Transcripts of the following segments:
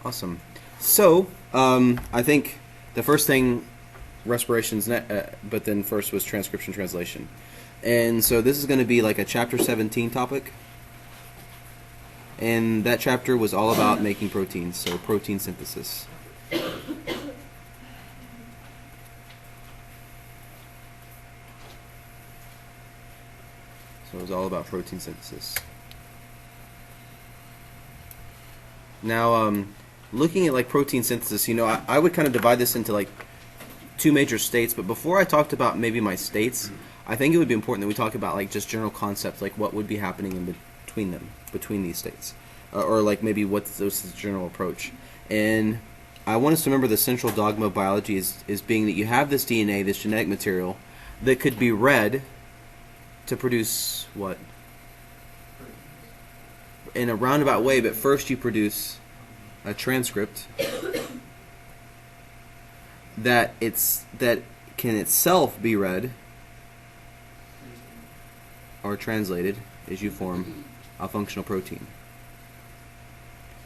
Awesome. So, I think the first thing, respirations, but then first was transcription translation. And so this is going to be like a chapter 17 topic. And that chapter was all about making proteins, so protein synthesis. So it was all about protein synthesis. Now, looking at like protein synthesis, I would kind of divide this into like two major states. But before I talked about maybe my states, I think it would be important that we talk about like just general concepts, like what would be happening in between these states, or like maybe what's the general approach. And I want us to remember the central dogma of biology is being that you have this DNA, this genetic material, that could be read to produce what? In a roundabout way, but first you produce a transcript that can itself be read or translated as you form a functional protein.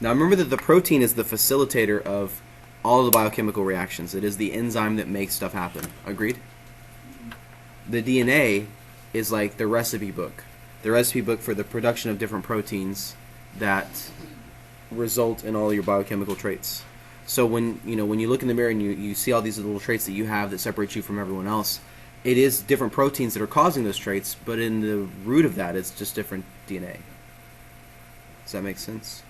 Now remember that the protein is the facilitator of all of the biochemical reactions. It is the enzyme that makes stuff happen. Agreed? The DNA is like the recipe book. The recipe book for the production of different proteins that result in all your biochemical traits. So when you look in the mirror and you see all these little traits that you have that separate you from everyone else, it is different proteins that are causing those traits, but in the root of that, it's just different DNA. Does that make sense?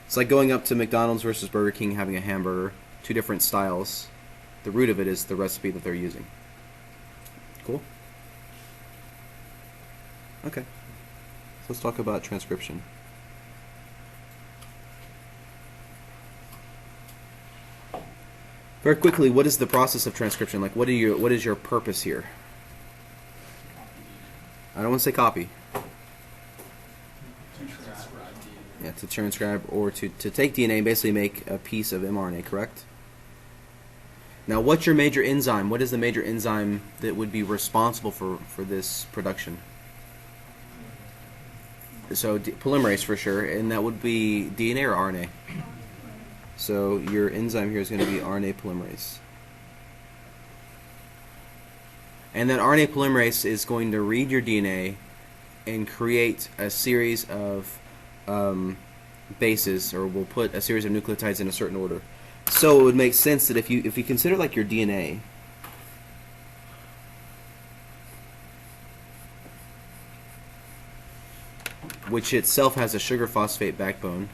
It's like going up to McDonald's versus Burger King, having a hamburger, two different styles. The root of it is the recipe that they're using. Cool? Okay. Let's talk about transcription. Very quickly, what is the process of transcription? Like, what is your purpose here? I don't want to say copy. Yeah, to transcribe or to take DNA and basically make a piece of mRNA, correct? Now, what's your major enzyme? What is the major enzyme that would be responsible for this production? So polymerase for sure, and that would be DNA or RNA. So your enzyme here is going to be RNA polymerase. And then RNA polymerase is going to read your DNA and create a series of bases, or we'll put a series of nucleotides in a certain order. So it would make sense that if you consider like your DNA, which itself has a sugar phosphate backbone,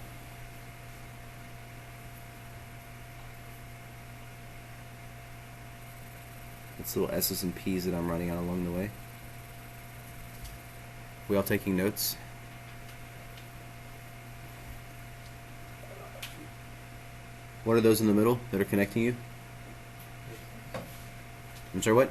it's little S's and P's that I'm writing out along the way. We all taking notes? What are those in the middle that are connecting you? I'm sorry, what?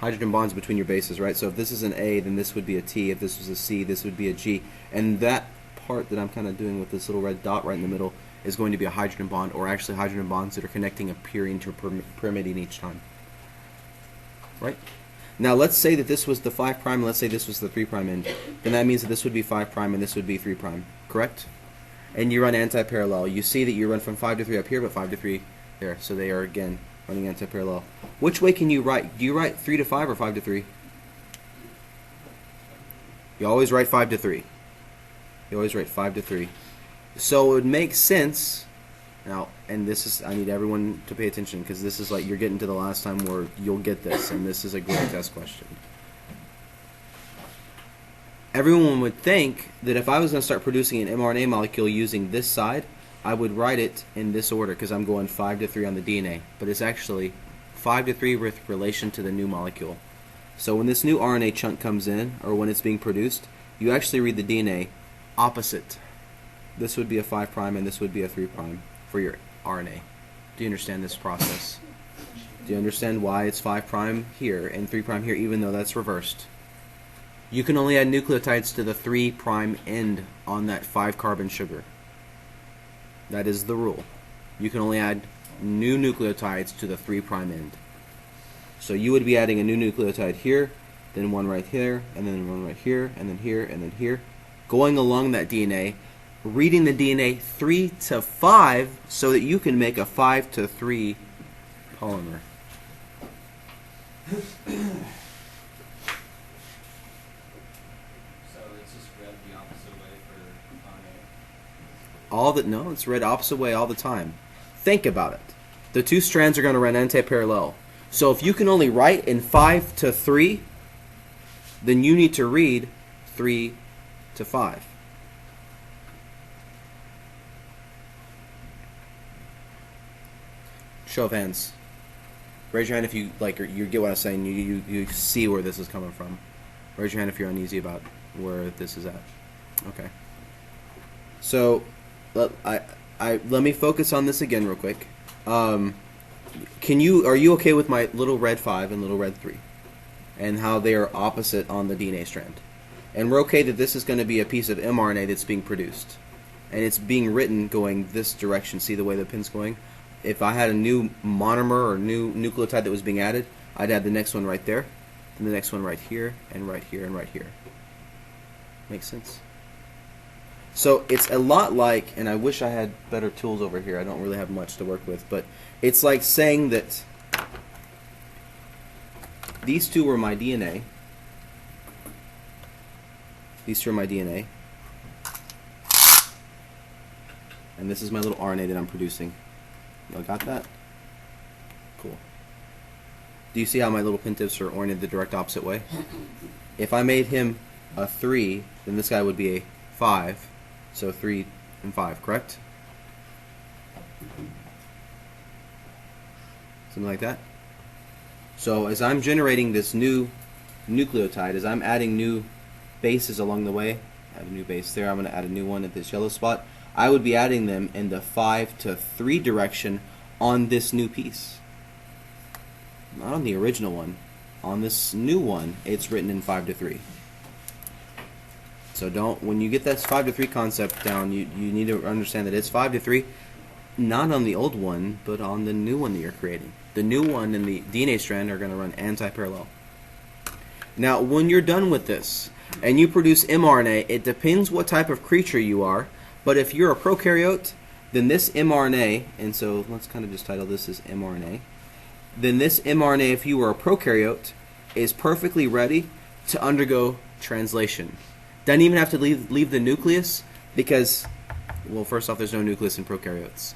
Hydrogen bonds between your bases, right? So if this is an A, then this would be a T. If this was a C, this would be a G. And that part that I'm kind of doing with this little red dot right in the middle is going to be a hydrogen bond, or actually hydrogen bonds that are connecting a purine to a pyrimidine each time. Right? Now let's say that this was the 5' and let's say this was the 3' end. Then that means that this would be 5' and this would be 3'. Correct? And you run anti-parallel. You see that you run from 5 to 3 up here, but 5 to 3 there. So they are, again, running anti-parallel. Which way can you write? Do you write 3 to 5 or 5 to 3? You always write 5 to 3. You always write 5 to 3. So it would make sense. Now, and this is, I need everyone to pay attention because this is like you're getting to the last time where you'll get this, and this is a great test question. Everyone would think that if I was going to start producing an mRNA molecule using this side, I would write it in this order because I'm going 5 to 3 on the DNA. But it's actually 5 to 3 with relation to the new molecule. So when this new RNA chunk comes in, or when it's being produced, you actually read the DNA opposite. This would be a 5' and this would be a 3' for your RNA. Do you understand this process? Do you understand why it's 5' here and 3' here, even though that's reversed? You can only add nucleotides to the 3' end on that 5-carbon sugar. That is the rule. You can only add new nucleotides to the 3' end. So you would be adding a new nucleotide here, then one right here, and then one right here, and then here, and then here. Going along that DNA, reading the DNA 3 to 5 so that you can make a 5 to 3 polymer. So it's just read the opposite way for RNA? No, it's read opposite way all the time. Think about it. The two strands are going to run anti-parallel. So if you can only write in 5 to 3, then you need to read 3 to 5. Show of hands. Raise your hand if you like, or you get what I'm saying. You see where this is coming from. Raise your hand if you're uneasy about where this is at. Okay. So, let me focus on this again real quick. Are you okay with my little red 5 and little red 3, and how they are opposite on the DNA strand? And we're okay that this is going to be a piece of mRNA that's being produced, and it's being written going this direction. See the way the pin's going? If I had a new monomer or new nucleotide that was being added, I'd add the next one right there, and the next one right here, and right here, and right here. Makes sense? So it's a lot like, and I wish I had better tools over here. I don't really have much to work with, but it's like saying that these two were my DNA. These two are my DNA. And this is my little RNA that I'm producing. Y'all got that? Cool. Do you see how my little pintiffs are oriented the direct opposite way? If I made him a 3, then this guy would be a 5. So 3 and 5, correct? Something like that? So as I'm generating this new nucleotide, as I'm adding new bases along the way, add a new base there, I'm going to add a new one at this yellow spot, I would be adding them in the 5 to 3 direction on this new piece. Not on the original one. On this new one, it's written in 5 to 3. So when you get that 5 to 3 concept down, you need to understand that it's 5 to 3, not on the old one, but on the new one that you're creating. The new one and the DNA strand are going to run anti-parallel. Now, when you're done with this, and you produce mRNA, it depends what type of creature you are, but if you're a prokaryote, then this mRNA, and so let's kind of just title this as mRNA, then this mRNA, if you were a prokaryote, is perfectly ready to undergo translation. Doesn't even have to leave the nucleus because, well, first off, there's no nucleus in prokaryotes,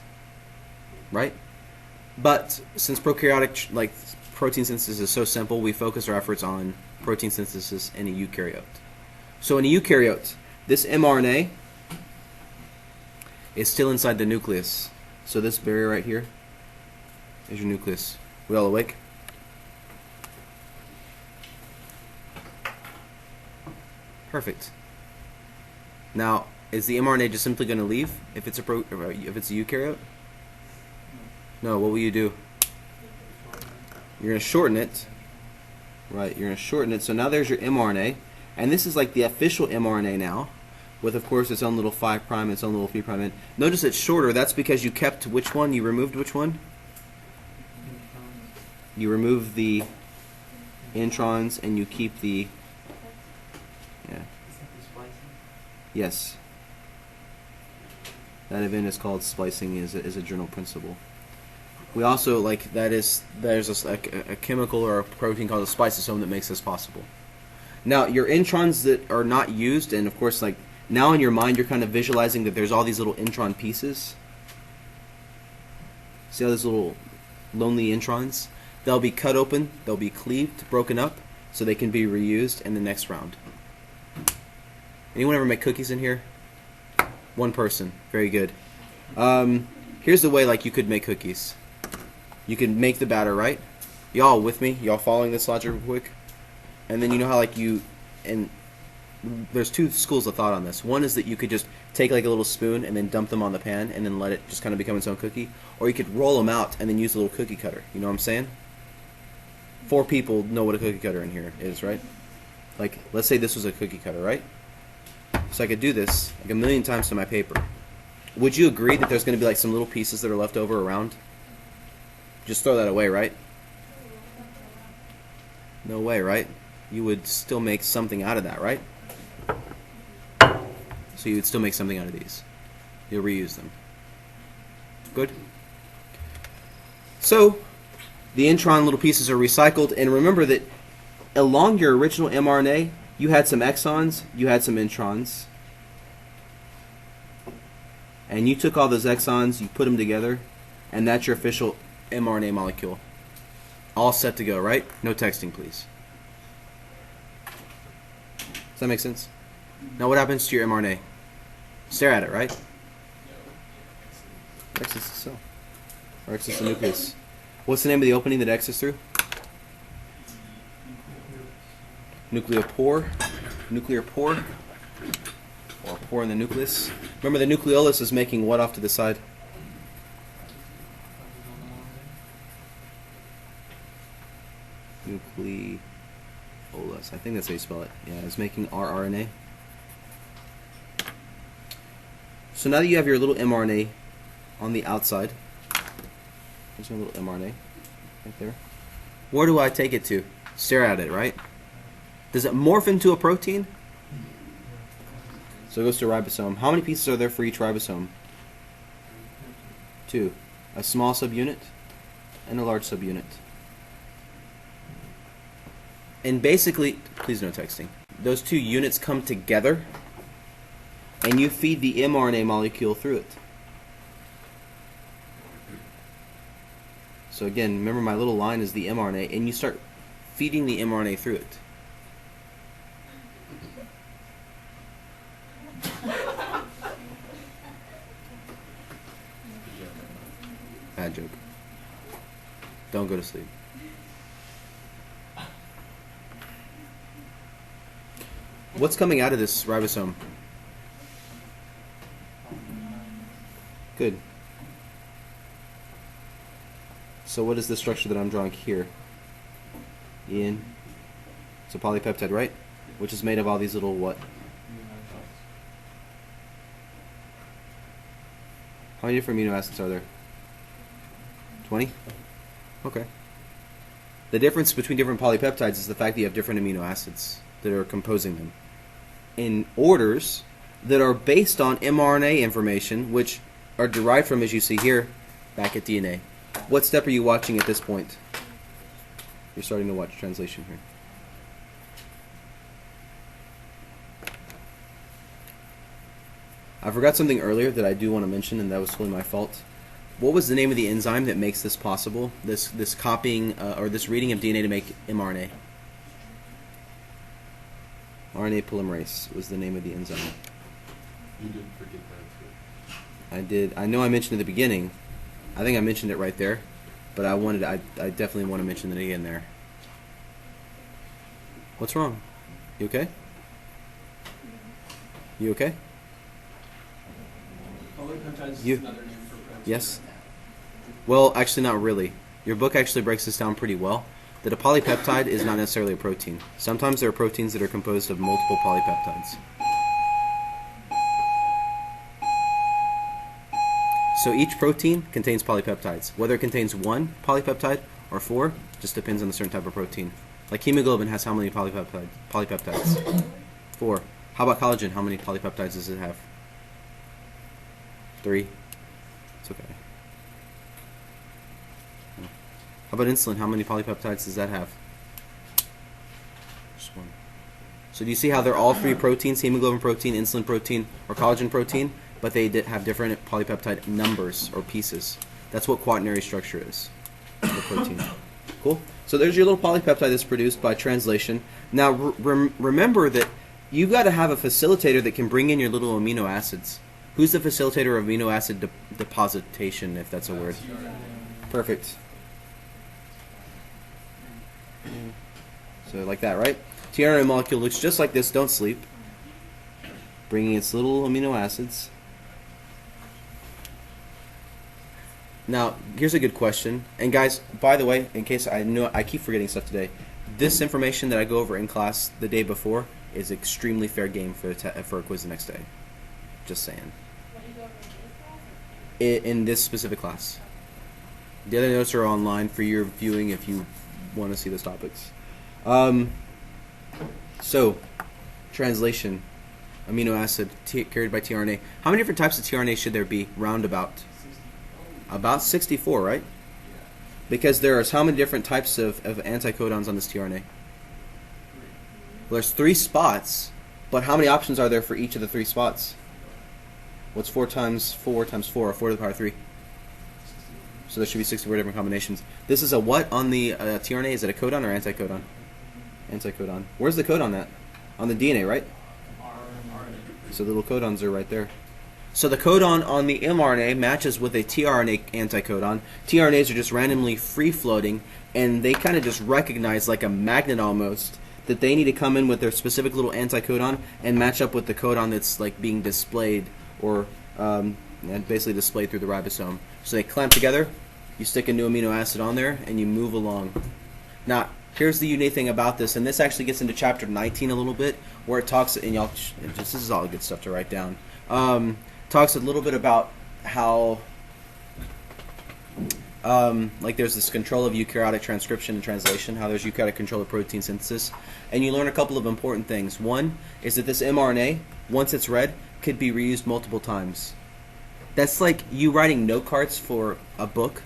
right? But since prokaryotic, like, protein synthesis is so simple, we focus our efforts on protein synthesis in a eukaryote. So in a eukaryote, this mRNA is still inside the nucleus. So this barrier right here is your nucleus. We all awake? Perfect. Now, is the mRNA just simply going to leave if it's a eukaryote? No. What will you do? You're going to shorten it. Right. You're going to shorten it. So now there's your mRNA, and this is like the official mRNA now, with of course its own little 5' and its own little 3' end. Notice it's shorter. That's because you kept which one? You removed which one? You remove the introns and you keep the, yeah. Yes. That event is called splicing, is a journal principle. We also, like, there's a chemical or a protein called a spliceosome that makes this possible. Now, your introns that are not used, and of course, like, now in your mind you're kind of visualizing that there's all these little intron pieces. See all these little lonely introns? They'll be cut open, they'll be cleaved, broken up, so they can be reused in the next round. Anyone ever make cookies in here? One person. Very good. Here's the way, like, you could make cookies. You can make the batter, right? Y'all with me? Y'all following this logic real quick? And then you know how, like, and there's two schools of thought on this. One is that you could just take, like, a little spoon and then dump them on the pan and then let it just kind of become its own cookie. Or you could roll them out and then use a little cookie cutter. You know what I'm saying? 4 people know what a cookie cutter in here is, right? Like, let's say this was a cookie cutter, right? So I could do this like 1,000,000 times to my paper. Would you agree that there's going to be like some little pieces that are left over around? Just throw that away, right? No way, right? You would still make something out of that, right? So you would still make something out of these. You'll reuse them. Good? So, the intron little pieces are recycled, and remember that along your original mRNA, you had some exons, you had some introns, and you took all those exons, you put them together, and that's your official mRNA molecule. All set to go, right? No texting, please. Does that make sense? Now what happens to your mRNA? Stare at it, right? Exits the cell. Or exits the nucleus. What's the name of the opening that exits through? Nucleopore. Nuclear pore. Or pore in the nucleus. Remember the nucleolus is making what off to the side? Nucleolus. I think that's how you spell it. Yeah, it's making rRNA. So now that you have your little mRNA on the outside, there's my little mRNA right there. Where do I take it to? Stare at it, right? Does it morph into a protein? So it goes to a ribosome. How many pieces are there for each ribosome? 2. A small subunit and a large subunit. And basically, please no texting, those 2 units come together and you feed the mRNA molecule through it. So again, remember my little line is the mRNA, and you start feeding the mRNA through it. Bad joke. Don't go to sleep. What's coming out of this ribosome? Good. So what is the structure that I'm drawing here? Ian? It's a polypeptide, right? Which is made of all these little what? How many different amino acids are there? 20? Okay. The difference between different polypeptides is the fact that you have different amino acids that are composing them in orders that are based on mRNA information, which are derived from, as you see here, back at DNA. What step are you watching at this point? You're starting to watch translation here. I forgot something earlier that I do want to mention, and that was totally my fault. What was the name of the enzyme that makes this possible? This copying or this reading of DNA to make mRNA? RNA polymerase was the name of the enzyme. You didn't forget that too. I did. I know I mentioned it at the beginning. I think I mentioned it right there, but I definitely want to mention it again there. What's wrong? You okay? You okay? Polypeptides You- is another name for protein. Yes? Well, actually not really. Your book actually breaks this down pretty well. That a polypeptide is not necessarily a protein. Sometimes there are proteins that are composed of multiple polypeptides. So each protein contains polypeptides. Whether it contains 1 polypeptide or 4 just depends on the certain type of protein. Like hemoglobin has how many polypeptides? 4. How about collagen? How many polypeptides does it have? 3. It's okay. How about insulin? How many polypeptides does that have? Just 1. So do you see how they're all 3 proteins, hemoglobin protein, insulin protein, or collagen protein, but they have different polypeptide numbers or pieces. That's what quaternary structure is, the protein. Cool? So there's your little polypeptide that's produced by translation. Now remember that you've got to have a facilitator that can bring in your little amino acids. Who's the facilitator of amino acid depositation, if that's a word? Perfect. So like that, right? tRNA molecule looks just like this. Don't sleep. Bringing its little amino acids. Now, here's a good question. And guys, by the way, in case I keep forgetting stuff today, this information that I go over in class the day before is extremely fair game for a quiz the next day. Just saying. What do you go over in this class? In this specific class. The other notes are online for your viewing if you want to see those topics. So, translation. amino acid carried by tRNA. How many different types of tRNA should there be? Roundabout. About 64, right? Because there's how many different types of anticodons on this tRNA? Well, there's 3 spots, but how many options are there for each of the 3 spots? What's 4 times 4 times 4, or 4 to the power 3? So there should be 64 different combinations. This is a what on the tRNA? Is it a codon or anticodon? Anticodon. Where's the codon at? On the DNA, right? So the little codons are right there. So the codon on the mRNA matches with a tRNA anticodon. tRNAs are just randomly free-floating, and they kind of just recognize, like a magnet almost, that they need to come in with their specific little anticodon and match up with the codon that's like being displayed, or and basically displayed through the ribosome. So they clamp together, you stick a new amino acid on there, and you move along. Now, here's the unique thing about this, and this actually gets into chapter 19 a little bit, where it talks, and y'all, this is all good stuff to write down. Talks a little bit about how, like there's this control of eukaryotic transcription and translation, how there's eukaryotic control of protein synthesis, and you learn a couple of important things. One is that this mRNA, once it's read, could be reused multiple times. That's like you writing note cards for a book,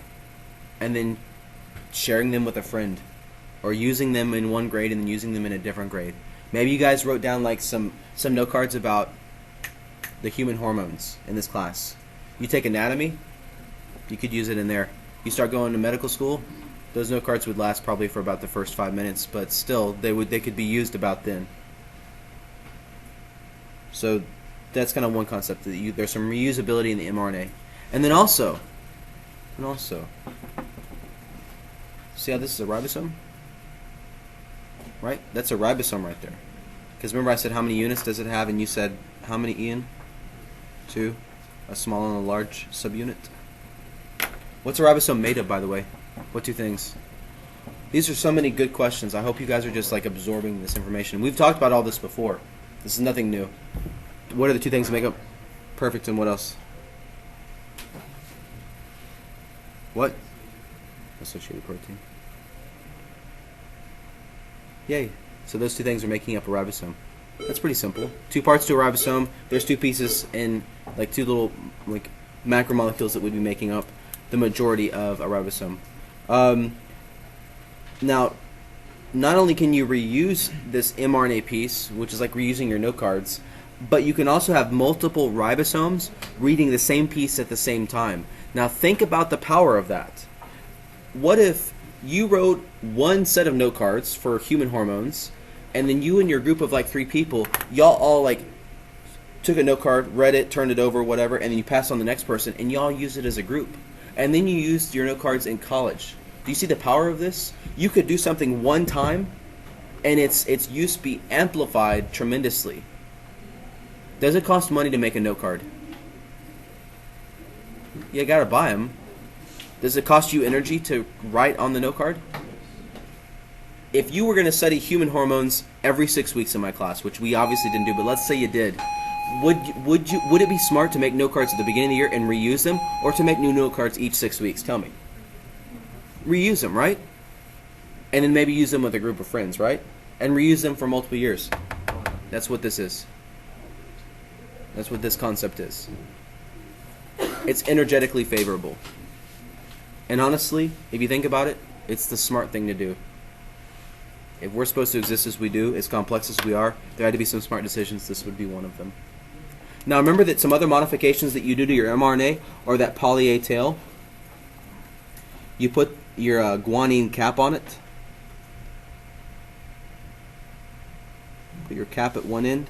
and then sharing them with a friend, or using them in one grade and then using them in a different grade. Maybe you guys wrote down like some note cards about the human hormones in this class. You take anatomy, you could use it in there. You start going to medical school, those note cards would last probably for about the first 5 minutes, but still they could be used about then. So that's kind of one concept, that there's some reusability in the mRNA. And then also, see how this is a ribosome? Right? That's a ribosome right there. Because remember I said how many units does it have, and you said how many, Ian? 2. A small and a large subunit. What's a ribosome made of, by the way? What 2 things? These are so many good questions. I hope you guys are just like absorbing this information. We've talked about all this before. This is nothing new. What are the 2 things that make up perfect, and what else? What? Associated protein. Yay. So those 2 things are making up a ribosome. That's pretty simple. 2 parts to a ribosome. There's 2 pieces in like 2 little like macromolecules that would be making up the majority of a ribosome. Now, not only can you reuse this mRNA piece, which is like reusing your note cards, but you can also have multiple ribosomes reading the same piece at the same time. Now think about the power of that. What if you wrote one set of note cards for human hormones, and then you and your group of like 3 people, y'all all like took a note card, read it, turned it over, whatever, and then you passed on the next person, and y'all used it as a group. And then you used your note cards in college. Do you see the power of this? You could do something one time, and its use be amplified tremendously. Does it cost money to make a note card? You gotta buy them. Does it cost you energy to write on the note card? If you were going to study human hormones every 6 weeks in my class, which we obviously didn't do, but let's say you did, would it be smart to make note cards at the beginning of the year and reuse them, or to make new note cards each 6 weeks? Tell me. Reuse them, right? And then maybe use them with a group of friends, right? And reuse them for multiple years. That's what this is. That's what this concept is. It's energetically favorable. And honestly, if you think about it, it's the smart thing to do. If we're supposed to exist as we do, as complex as we are, there had to be some smart decisions. This would be one of them. Now remember that some other modifications that you do to your mRNA are that poly A tail. You put your guanine cap on it. Put your cap at one end.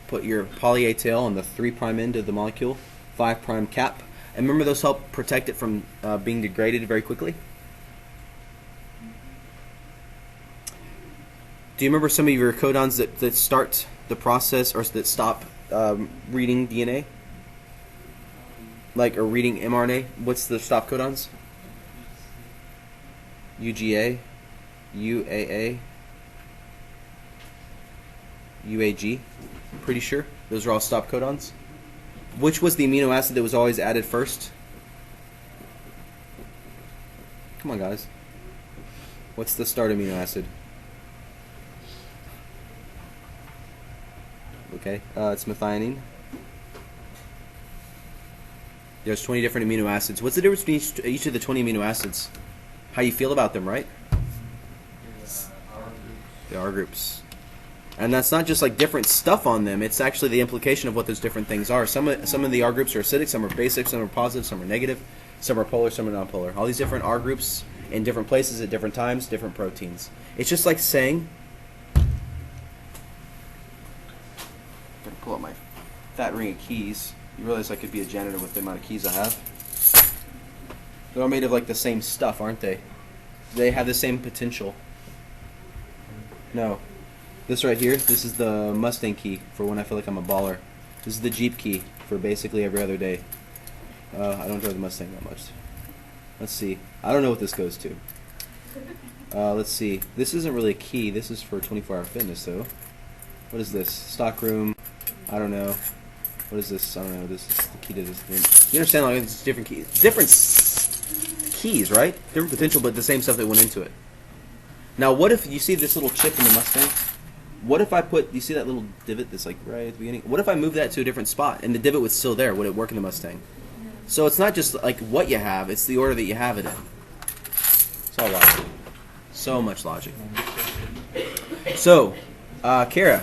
Put your poly A tail on the 3' end of the molecule. 5' cap. And remember, those help protect it from being degraded very quickly. Do you remember some of your codons that start the process, or that stop reading DNA? Like, or reading mRNA? What's the stop codons? UGA, UAA, UAG. Pretty sure those are all stop codons. Which was the amino acid that was always added first? Come on, guys. What's the start amino acid? Okay, it's methionine. There's 20 different amino acids. What's the difference between each of the 20 amino acids? How you feel about them, right? The R groups. And that's not just like different stuff on them. It's actually the implication of what those different things are. Some of the R groups are acidic, some are basic, some are positive, some are negative, some are polar, some are nonpolar. All these different R groups in different places at different times, different proteins. It's just like saying... Gotta pull out my fat ring of keys. You realize I could be a janitor with the amount of keys I have. They're all made of like the same stuff, aren't they? They have the same potential. No. This right here, this is the Mustang key for when I feel like I'm a baller. This is the Jeep key for basically every other day. I don't drive the Mustang that much. Let's see. I don't know what this goes to. Let's see. This isn't really a key. This is for 24-hour fitness, though. What is this? Stockroom. I don't know. What is this? I don't know. This is the key to this thing. You understand? Like, it's different keys. Keys, right? Different potential, but the same stuff that went into it. Now, what if you see this little chip in the Mustang? What if I put, you see that little divot that's like right at the beginning? What if I move that to a different spot and the divot was still there? Would it work in the Mustang? So it's not just like what you have, it's the order that you have it in. It's all logic. So much logic. So, Kara,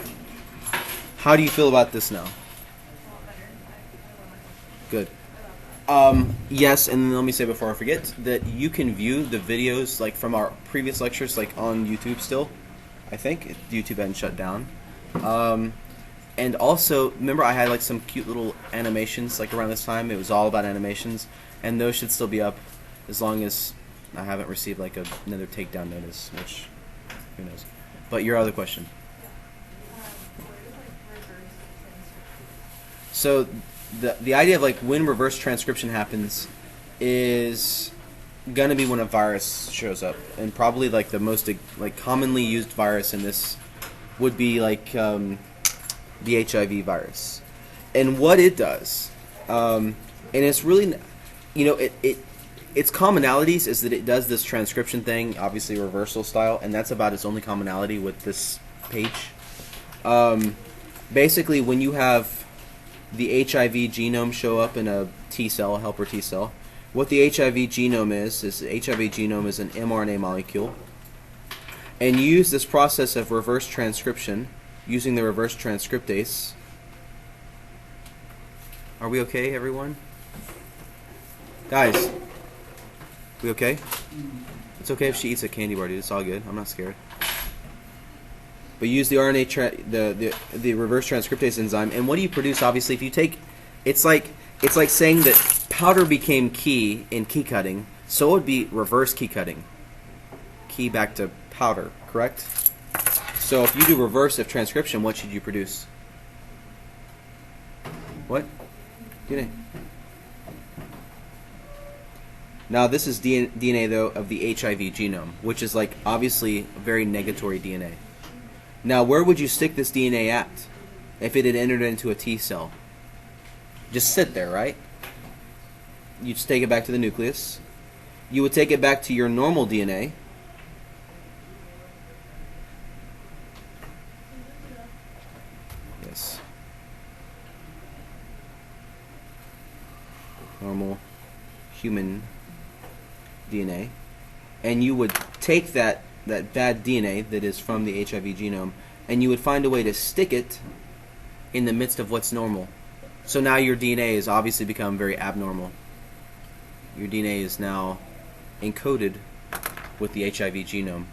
how do you feel about this now? Good. Yes, and let me say before I forget that you can view the videos like from our previous lectures like on YouTube still. I think YouTube hadn't shut down. And also, remember I had like some cute little animations like around this time. It was all about animations, and those should still be up as long as I haven't received like another takedown notice, which who knows. But your other question. So the idea of like when reverse transcription happens is gonna be when a virus shows up, and probably like the most like commonly used virus in this would be like the HIV virus, and what it does, and it's really, you know, its commonalities is that it does this transcription thing, obviously reversal style, and that's about its only commonality with this page. Basically, when you have the HIV genome show up in a T cell, a helper T cell, what the HIV genome is the HIV genome is an mRNA molecule, and you use this process of reverse transcription using the reverse transcriptase. Are we okay, everyone? Guys, we okay? It's okay if she eats a candy bar, dude. It's all good. I'm not scared. But you use the RNA, the reverse transcriptase enzyme, and what do you produce? Obviously, if you take, it's like saying that powder became key in key cutting, so it would be reverse key cutting. Key back to powder, correct? So if you do reverse of transcription, what should you produce? What? DNA. Now this is DNA though of the HIV genome, which is like obviously very negatory DNA. Now where would you stick this DNA at if it had entered into a T cell? Just sit there, right? You'd just take it back to the nucleus. You would take it back to your normal DNA. Yes. Normal human DNA. And you would take that bad DNA that is from the HIV genome, and you would find a way to stick it in the midst of what's normal. So now your DNA has obviously become very abnormal. Your DNA is now encoded with the HIV genome.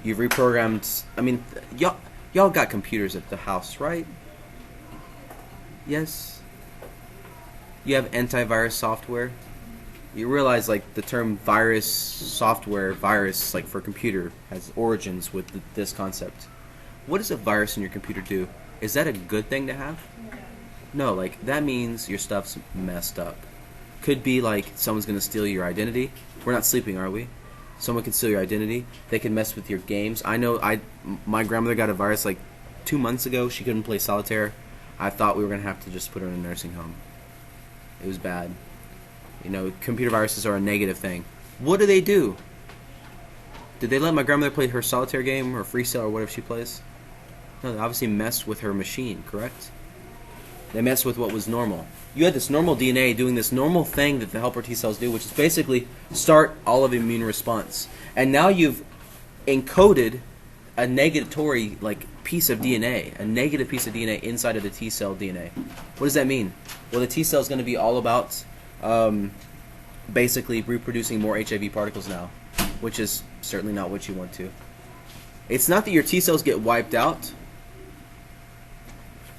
You've reprogrammed. I mean, y'all got computers at the house, right? Yes. You have antivirus software. You realize like the term virus software, virus like for computer has origins with this concept. What does a virus in your computer do? Is that a good thing to have? No, like that means your stuff's messed up. Could be like someone's gonna steal your identity. We're not sleeping, are we? Someone can steal your identity. They can mess with your games. I know my grandmother got a virus like 2 months ago. She couldn't play solitaire. I thought we were gonna have to just put her in a nursing home. It was bad. You know, computer viruses are a negative thing. What do? Did they let my grandmother play her solitaire game or freestyle or whatever she plays? No, they obviously messed with her machine, correct? They messed with what was normal. You had this normal DNA doing this normal thing that the helper T cells do, which is basically start all of immune response. And now you've encoded a negatory piece of DNA, a negative piece of DNA inside of the T cell DNA. What does that mean? Well, the T cell is going to be all about basically reproducing more HIV particles now, which is certainly not what you want to. It's not that your T cells get wiped out.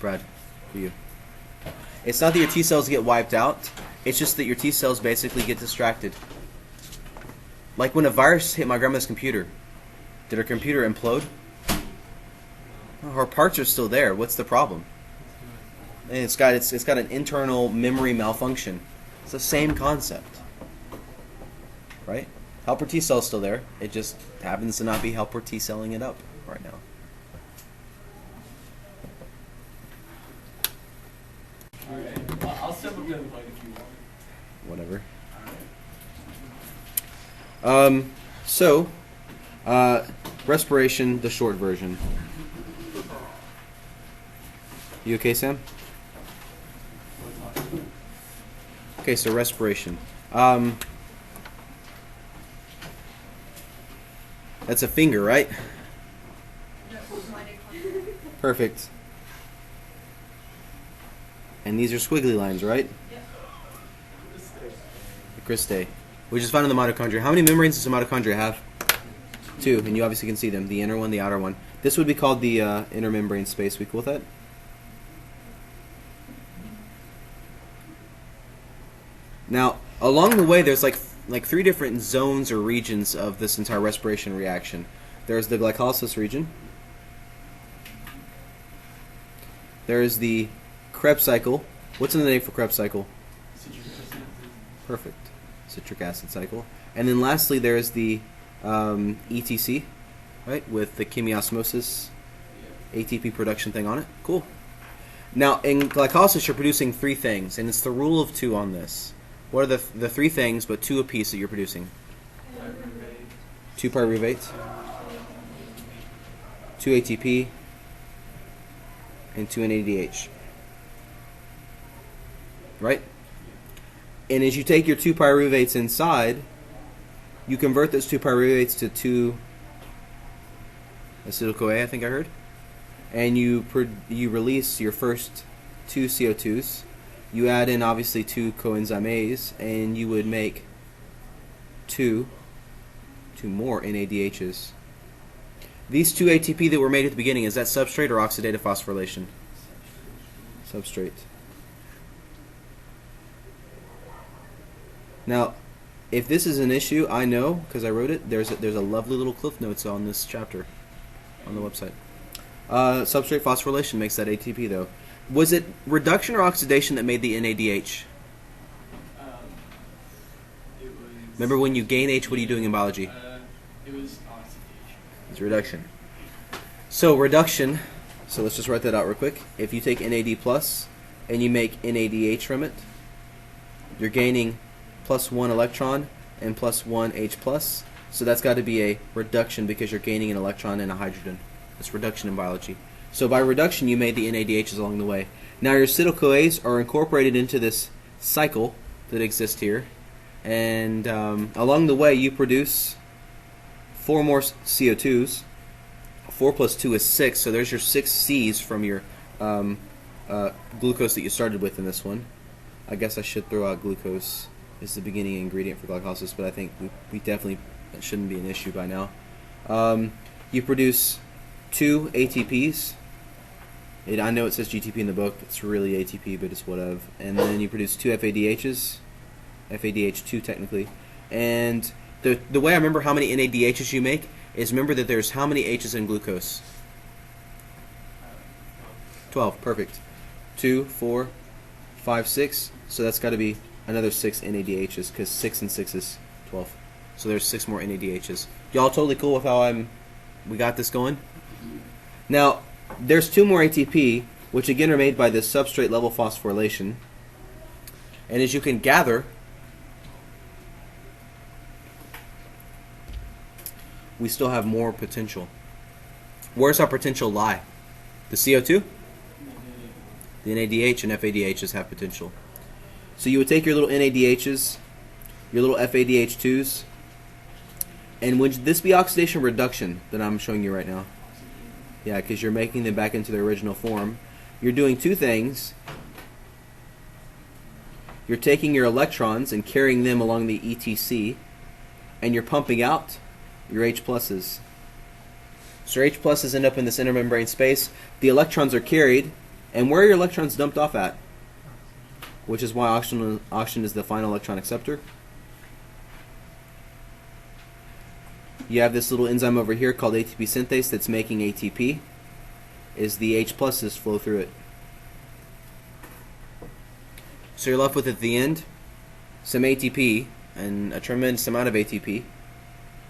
Brad, for you. It's not that your T cells get wiped out. It's just that your T cells basically get distracted. Like when a virus hit my grandma's computer. Did her computer implode? Well, her parts are still there. What's the problem? And it's got an internal memory malfunction. It's the same concept, right? Helper T cell's still there. It just happens to not be helper T celling it up right now. Alright. Well, I'll step up to the plate if you want. Whatever. Respiration, the short version. You okay, Sam? Okay, so respiration. That's a finger, right? Perfect. And these are squiggly lines, right? The cristae, which is found in the mitochondria. How many membranes does the mitochondria have? 2, and you obviously can see them, the inner one, the outer one. This would be called the inner membrane space. We cool with that? Now, along the way, there's like 3 different zones or regions of this entire respiration reaction. There's the glycolysis region. There's the Krebs cycle. What's in the name for Krebs cycle? Perfect. Citric acid cycle. And then lastly, there's the ETC, right, with the chemiosmosis ATP production thing on it. Cool. Now, in glycolysis, you're producing 3 things, and it's the rule of 2 on this. What are the 3 things, but 2 apiece that you're producing? 2 pyruvate, 2 ATP, and 2 NADH. Right? And as you take your 2 pyruvates inside, you convert those 2 pyruvates to 2 acetyl-CoA, I think I heard. And you release your first 2 CO2s. You add in obviously 2 coenzyme A's, and you would make 2 more NADHs. These 2 ATP that were made at the beginning, is that substrate or oxidative phosphorylation? Substrate. Now, if this is an issue, I know because I wrote it. There's a lovely little cliff notes on this chapter on the website. Substrate phosphorylation makes that ATP though. Was it reduction or oxidation that made the NADH? It was. Remember when you gain H, what are you doing in biology? It was oxidation. It's reduction. So reduction. So let's just write that out real quick. If you take NAD plus and you make NADH from it, you're gaining +1 electron and +1 H plus. So that's got to be a reduction because you're gaining an electron and a hydrogen. That's reduction in biology. So by reduction, you made the NADHs along the way. Now your acetyl-CoAs are incorporated into this cycle that exists here, and along the way you produce 4 more CO2s. 4 plus 2 is 6, so there's your 6 C's from your glucose that you started with in this one. I guess I should throw out glucose as the beginning ingredient for glycolysis, but I think we definitely, that shouldn't be an issue by now. You produce 2 ATPs. I know it says GTP in the book. It's really ATP, but it's whatever. And then you produce 2 FADHs, FADH2 technically. And the way I remember how many NADHs you make is remember that there's how many H's in glucose? 12. Perfect. 2, 4, 5, 6. So that's got to be another 6 NADHs because 6 and 6 is 12. So there's 6 more NADHs. Y'all totally cool with how we got this going? Now, there's 2 more ATP, which again are made by this substrate level phosphorylation. And as you can gather, we still have more potential. Where's our potential lie? The CO2? The NADH and FADH have potential. So you would take your little NADHs, your little FADH2s, and would this be oxidation reduction that I'm showing you right now? Yeah, because you're making them back into their original form. You're doing two things. You're taking your electrons and carrying them along the ETC, and you're pumping out your H pluses. So your H pluses end up in this intermembrane space. The electrons are carried, and where are your electrons dumped off at? Which is why oxygen is the final electron acceptor. You have this little enzyme over here called ATP synthase that's making ATP. Is the H pluses flow through it. So you're left with at the end some ATP and a tremendous amount of ATP,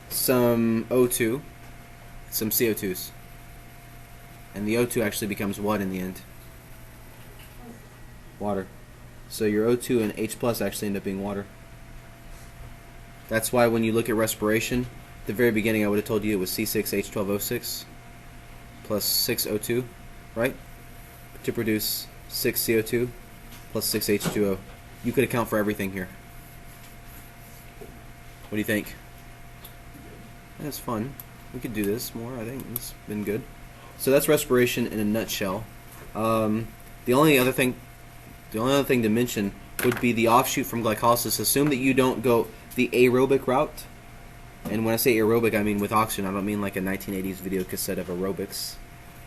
some O2, some CO2s. And the O2 actually becomes what in the end? Water. So your O2 and H plus actually end up being water. That's why when you look at respiration, at the very beginning I would have told you it was C6H12O6 plus 6O2, right? To produce 6CO2 plus 6H2O. You could account for everything here. What do you think? That's fun. We could do this more, I think. It's been good. So that's respiration in a nutshell. The only other thing to mention would be the offshoot from glycolysis. Assume that you don't go the aerobic route. And when I say aerobic, I mean with oxygen. I don't mean like a 1980s video cassette of aerobics.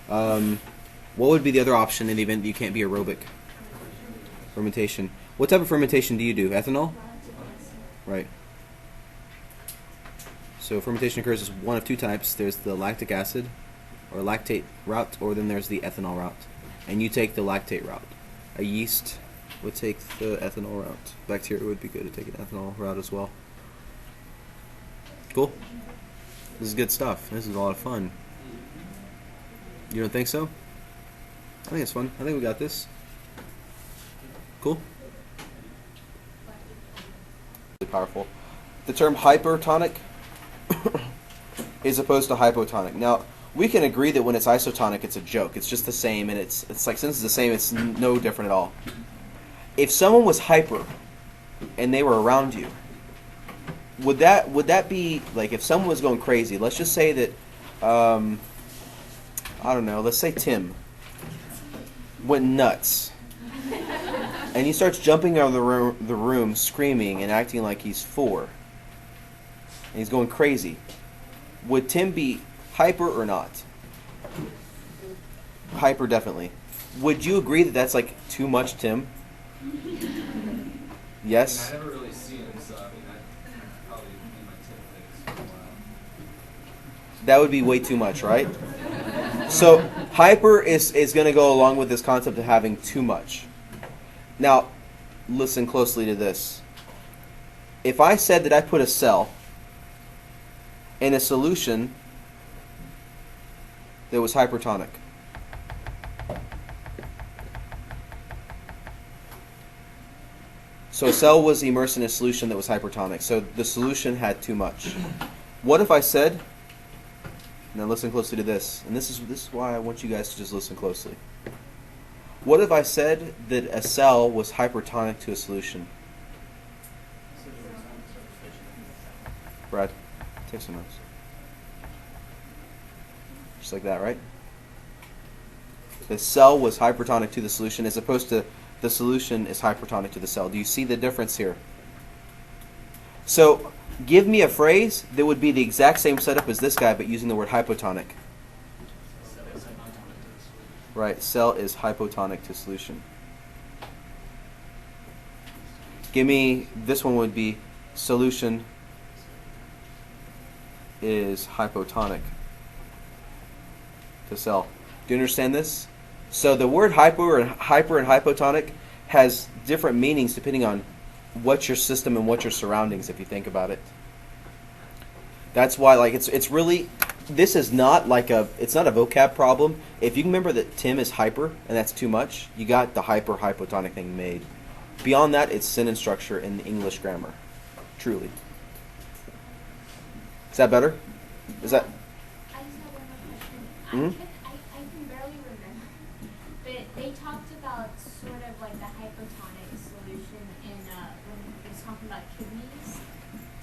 What would be the other option in the event that you can't be aerobic? Fermentation. What type of fermentation do you do? Ethanol? Right. So fermentation occurs as one of two types. There's the lactic acid or lactate route, or then there's the ethanol route. And you take the lactate route. A yeast would take the ethanol route. Bacteria would be good to take an ethanol route as well. Cool? This is good stuff. This is a lot of fun. You don't think so? I think it's fun. I think we got this. Cool? Really powerful. The term hypertonic is opposed to hypotonic. Now, we can agree that when it's isotonic, it's a joke. It's just the same, and it's like, since it's the same, it's no different at all. If someone was hyper and they were around you, would that be like, if someone was going crazy? Let's just say that I don't know. Let's say Tim went nuts, and he starts jumping out of the room, screaming and acting like he's 4, and he's going crazy. Would Tim be hyper or not? Hyper, definitely. Would you agree that that's like too much, Tim? Yes? I never really seen him, so I mean, I'd probably be my tip for a while. That would be way too much, right? So hyper is going to go along with this concept of having too much. Now, listen closely to this. If I said that I put a cell in a solution that was hypertonic, so a cell was immersed in a solution that was hypertonic, so the solution had too much. What if I said, now listen closely to this, and this is why I want you guys to just listen closely. What if I said that a cell was hypertonic to a solution? Brad, take some notes. Just like that, right? The cell was hypertonic to the solution as opposed to the solution is hypertonic to the cell. Do you see the difference here? So, give me a phrase that would be the exact same setup as this guy, but using the word hypotonic. Right, cell is hypotonic to solution. Give me, this one would be solution is hypotonic to cell. Do you understand this? So the word hyper and hypotonic has different meanings depending on what's your system and what's your surroundings, if you think about it. That's why, like, it's really, this is not like it's not a vocab problem. If you can remember that Tim is hyper and that's too much, you got the hypotonic thing made. Beyond that, it's sentence structure in the English grammar. Truly. Is that better? Is that? I just have one more question. Mhm. I can barely remember like the hypotonic solution in when he was talking about kidneys.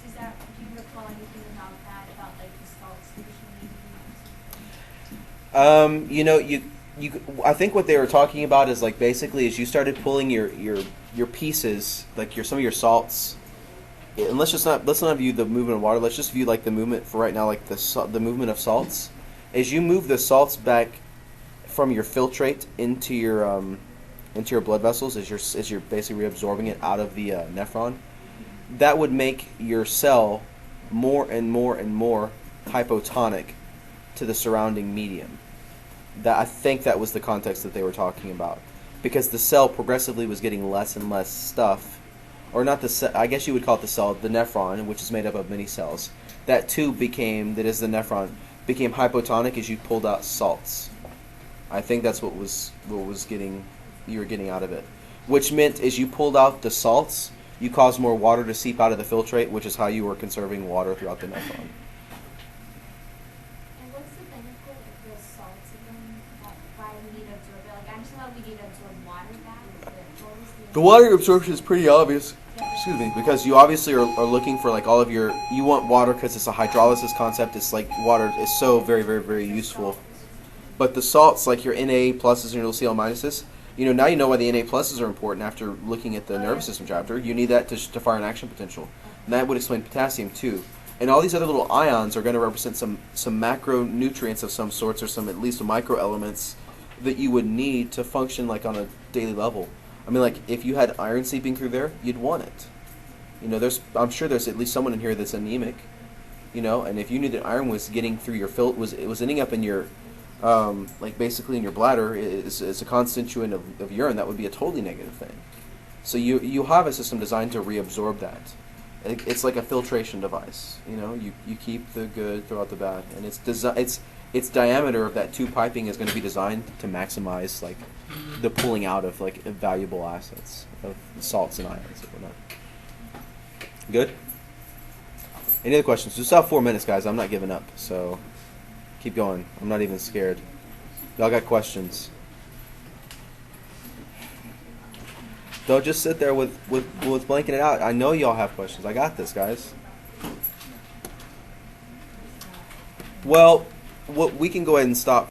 Do you recall anything about that? About like the salt solution maybe? I think what they were talking about is like basically as you started pulling your pieces, like some of your salts. And let's not view the movement of water. Let's just view like the movement for right now, like the movement of salts. As you move the salts back from your filtrate into your blood vessels, as you're basically reabsorbing it out of the nephron, that would make your cell more and more and more hypotonic to the surrounding medium. I think that was the context that they were talking about, because the cell progressively was getting less and less stuff. Or not the cell, I guess you would call it the cell, the nephron, which is made up of many cells. That tube that is the nephron, became hypotonic as you pulled out salts. I think that's what you were getting out of it. Which meant as you pulled out the salts, you caused more water to seep out of the filtrate, which is how you were conserving water throughout the nephron. And what's the benefit of the salts again? Why we need to absorb it? Like I just thought we need to absorb water back. But what was The water absorption is pretty obvious. Excuse me, because you obviously are looking for like all of you want water because it's a hydrolysis concept. It's like water is so very, very, very useful. But the salts, like your Na pluses and your LCl minuses, now you know why the Na pluses are important after looking at the nervous system chapter. You need that to fire an action potential. And that would explain potassium too. And all these other little ions are going to represent some macronutrients of some sorts, or some at least microelements that you would need to function like on a daily level. I mean, like if you had iron seeping through there, you'd want it. I'm sure there's at least someone in here that's anemic. And if you knew that iron was getting through your was ending up in your like basically in your bladder is a constituent of urine, that would be a totally negative thing. So you have a system designed to reabsorb that. It's like a filtration device. You keep the good, throw out the bad, and its diameter of that tube piping is going to be designed to maximize like the pulling out of like valuable assets of salts and ions and whatnot. Good? Any other questions? We still have 4 minutes, guys. I'm not giving up, so keep going. I'm not even scared. Y'all got questions? Don't just sit there with blanking it out. I know y'all have questions. I got this, guys. Well, we can go ahead and stop.